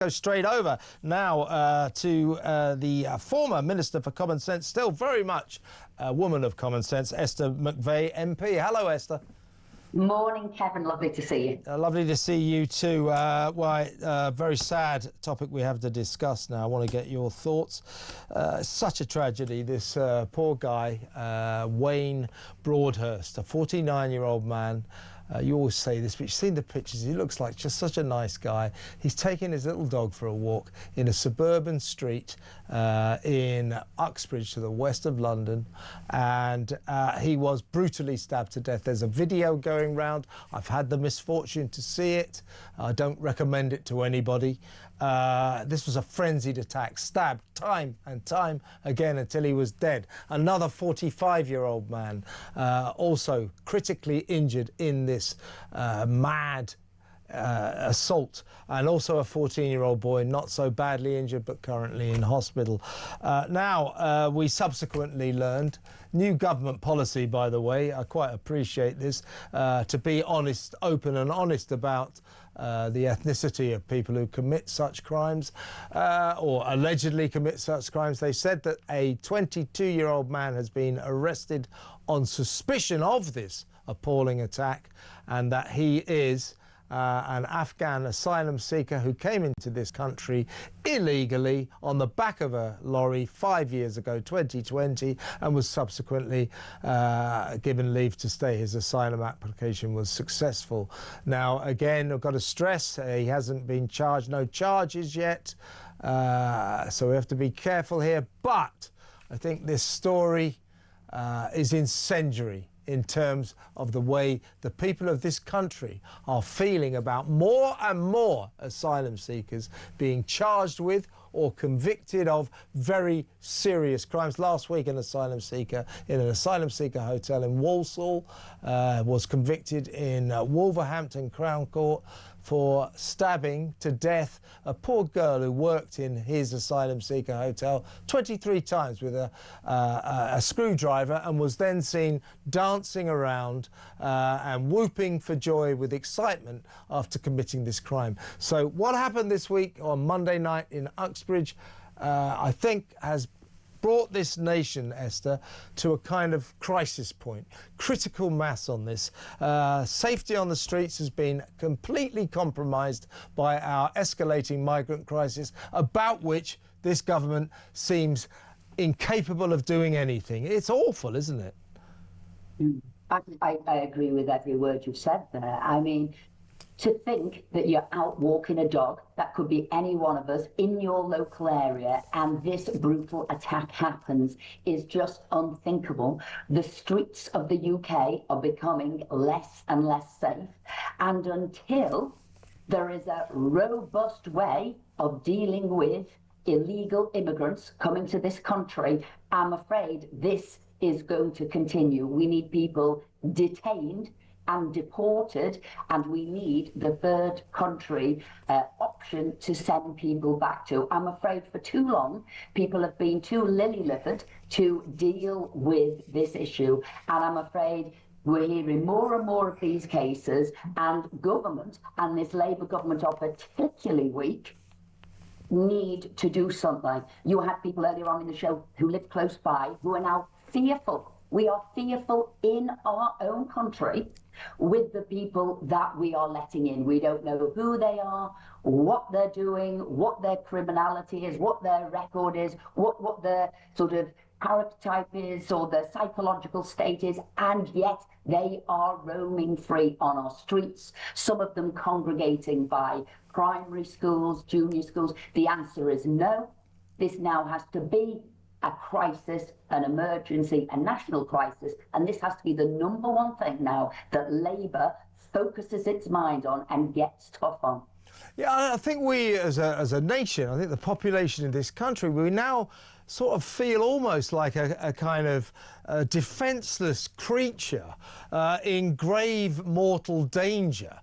Go straight over now to the former Minister for Common Sense, still very much a woman of common sense, Esther McVey MP. Hello, Esther. Morning, Kevin. Lovely to see you. Lovely to see you too. Very sad topic we have to discuss now. I want to get your thoughts. Such a tragedy. This poor guy, Wayne Broadhurst, a 49-year-old man. You always say this, but you've seen the pictures. He looks like just such a nice guy. He's taking his little dog for a walk in a suburban street in Uxbridge to the west of London, and he was brutally stabbed to death. There's a video going round. I've had the misfortune to see it. I don't recommend it to anybody. This was a frenzied attack, stabbed time and time again until he was dead. Another 45-year-old man also critically injured in this mad assault, and also a 14-year-old boy not so badly injured but currently in hospital. Now we subsequently learned new government policy, by the way. I quite appreciate this, to be honest, open and honest about the ethnicity of people who commit such crimes or allegedly commit such crimes. They said that a 22-year-old man has been arrested on suspicion of this appalling attack, and that he is an Afghan asylum seeker who came into this country illegally on the back of a lorry 5 years ago, 2020, and was subsequently given leave to stay. His asylum application was successful. Now, again, I've got to stress, he hasn't been charged, no charges yet, so we have to be careful here. But I think this story is incendiary in terms of the way the people of this country are feeling about more and more asylum seekers being charged with or convicted of very serious crimes. Last week, an asylum seeker in an asylum seeker hotel in Walsall was convicted in Wolverhampton Crown Court for stabbing to death a poor girl who worked in his asylum seeker hotel 23 times with a screwdriver, and was then seen dancing around and whooping for joy with excitement after committing this crime. So what happened this week on Monday night in Uxbridge, I think has brought this nation, Esther, to a kind of crisis point, critical mass on this. Safety on the streets has been completely compromised by our escalating migrant crisis, about which this government seems incapable of doing anything. It's awful, isn't it? I agree with every word you've said there. I mean, to think that you're out walking a dog, that could be any one of us, in your local area, and this brutal attack happens is just unthinkable. The streets of the UK are becoming less and less safe, and until there is a robust way of dealing with illegal immigrants coming to this country, I'm afraid this is going to continue. We need people detained and deported, and we need the third country option to send people back to. I'm afraid for too long, people have been too lily-livered to deal with this issue, and I'm afraid we're hearing more and more of these cases, and government, and this Labour government are particularly weak, need to do something. You had people earlier on in the show who live close by who are now fearful. We are fearful in our own country with the people that we are letting in. We don't know who they are, what they're doing, what their criminality is, what their record is, what their sort of character type is, or their psychological state is, and yet they are roaming free on our streets, some of them congregating by primary schools, junior schools. The answer is no. This now has to be a crisis, an emergency, a national crisis, and this has to be the number one thing now that Labour focuses its mind on and gets tough on. Yeah, I think we as a nation, I think the population in this country, we now sort of feel almost like a kind of defenceless creature in grave mortal danger.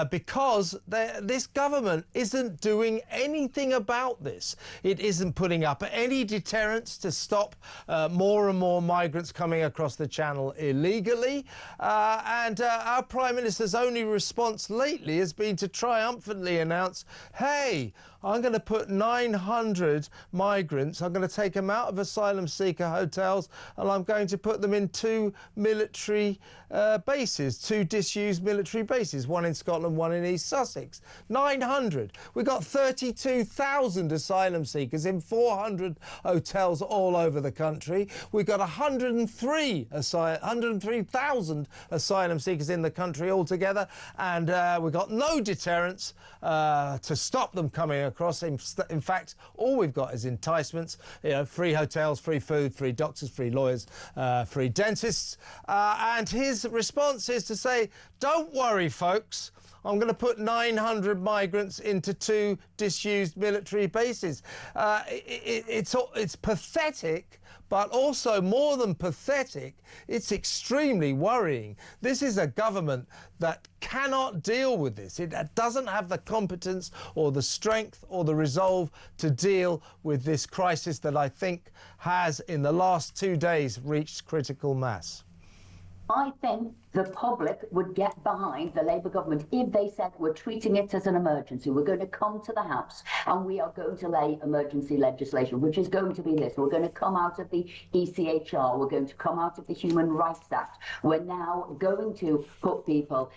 Because this government isn't doing anything about this. It isn't putting up any deterrents to stop more and more migrants coming across the channel illegally. And our Prime Minister's only response lately has been to triumphantly announce, hey, I'm going to put 900 migrants, I'm going to take them out of asylum seeker hotels, and I'm going to put them in 2 military bases, 2 disused military bases, one in Scotland, one in East Sussex. 900. We've got 32,000 asylum seekers in 400 hotels all over the country. We've got 103,000 asylum seekers in the country altogether, and we've got no deterrents to stop them coming across. In fact, all we've got is enticements, you know, free hotels, free food, free doctors, free lawyers, free dentists. And his response is to say, don't worry, folks, I'm going to put 900 migrants into 2 disused military bases. It's pathetic, but also more than pathetic, it's extremely worrying. This is a government that cannot deal with this. It doesn't have the competence or the strength or the resolve to deal with this crisis that I think has, in the last 2 days, reached critical mass. I think the public would get behind the Labour government if they said we're treating it as an emergency. We're going to come to the House and we are going to lay emergency legislation, which is going to be this. We're going to come out of the ECHR. We're going to come out of the Human Rights Act. We're now going to put people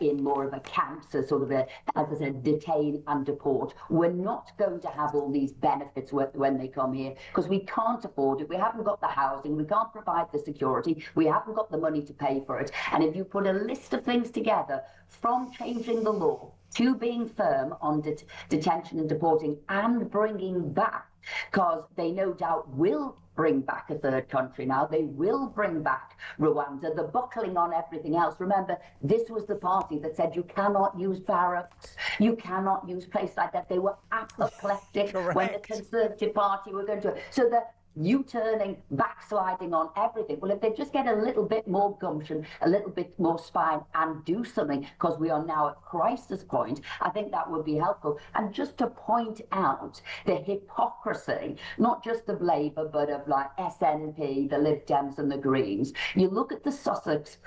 in more of a camps, a sort of a, as I said, detain and deport. We're not going to have all these benefits when they come here because we can't afford it. We haven't got the housing. We can't provide the security. We haven't got the money to pay for it. And if you put a list of things together, from changing the law to being firm on detention and deporting and bringing back, because they no doubt will bring back a third country now, they will bring back Rwanda, the buckling on everything else. Remember, this was the party that said you cannot use barracks, you cannot use places like that. They were apoplectic when the Conservative Party were going to. So the U-turning, backsliding on everything. Well, if they just get a little bit more gumption, a little bit more spine and do something, because we are now at crisis point, I think that would be helpful. And just to point out the hypocrisy, not just of Labour, but of like SNP, the Lib Dems and the Greens. You look at the Sussex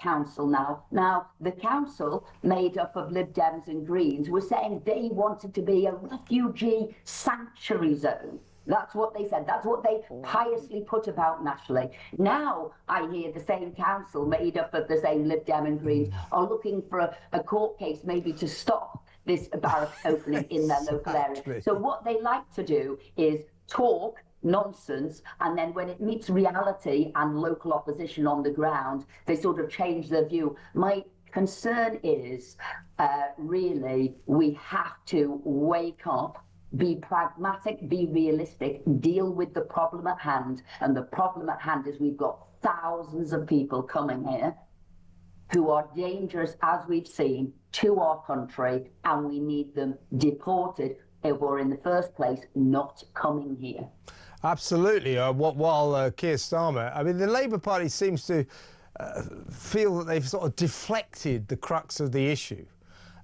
Council now. Now, the council made up of Lib Dems and Greens were saying they wanted to be a refugee sanctuary zone. That's what they said. That's what they piously put about nationally. Now I hear the same council made up of the same Lib Dem and Greens are looking for a court case maybe to stop this barrack opening in their local area. So what they like to do is talk nonsense, and then when it meets reality and local opposition on the ground, they sort of change their view. My concern is really we have to wake up, be pragmatic, be realistic, deal with the problem at hand. And the problem at hand is we've got thousands of people coming here who are dangerous, as we've seen, to our country, and we need them deported if we're in the first place not coming here. Absolutely. While Keir Starmer, I mean, the Labour Party seems to feel that they've sort of deflected the crux of the issue.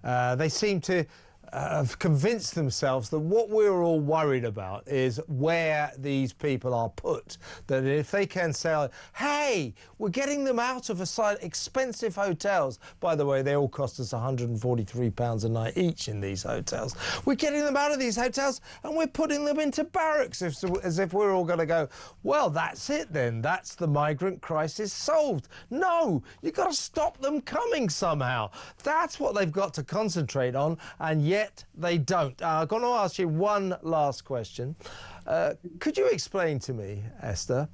They seem to have convinced themselves that what we're all worried about is where these people are put. That if they can say, hey, we're getting them out of expensive hotels. By the way, they all cost us £143 a night each in these hotels. We're getting them out of these hotels and we're putting them into barracks as if we're all going to go, well, that's it then. That's the migrant crisis solved. No, you've got to stop them coming somehow. That's what they've got to concentrate on, and yet they don't. I'm going to ask you one last question. Could you explain to me, Esther,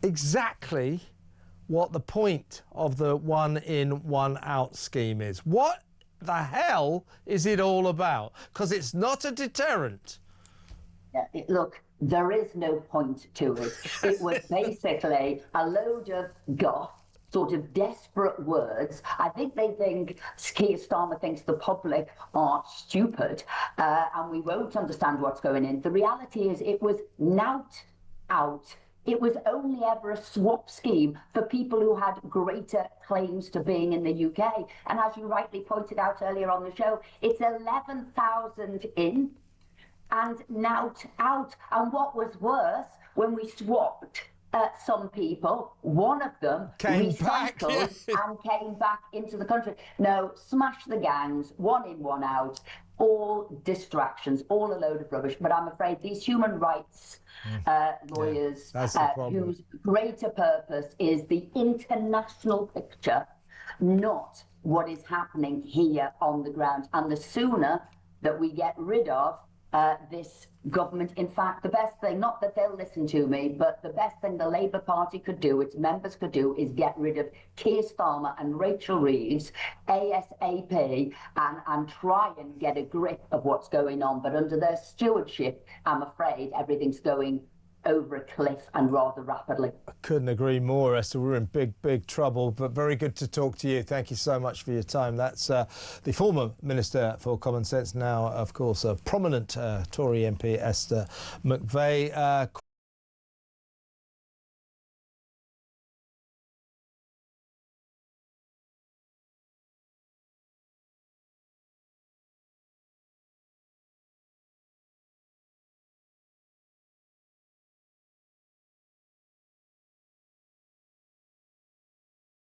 exactly what the point of the one in, one out scheme is? What the hell is it all about? Because it's not a deterrent. Look, there is no point to it. It was basically a load of guff, sort of desperate words. I think they think, Keir Starmer thinks the public are stupid and we won't understand what's going in. The reality is it was knout out. It was only ever a swap scheme for people who had greater claims to being in the UK. And as you rightly pointed out earlier on the show, it's 11,000 in and knout out. And what was worse, when we swapped some people, one of them recycled and came back into the country. No, smash the gangs, one in, one out. all distractions, all a load of rubbish. But I'm afraid these human rights lawyers, whose greater purpose is the international picture, not what is happening here on the ground. And the sooner that we get rid of this government, in fact, the best thing, not that they'll listen to me, but the best thing the Labour Party could do, its members could do, is get rid of Keir Starmer and Rachel Reeves ASAP and try and get a grip of what's going on. But under their stewardship, I'm afraid everything's going over a cliff, and rather rapidly. I couldn't agree more, Esther. We're in big trouble, but very good to talk to you. Thank you so much for your time. That's the former Minister for Common Sense, now, of course, a prominent Tory MP, Esther McVey.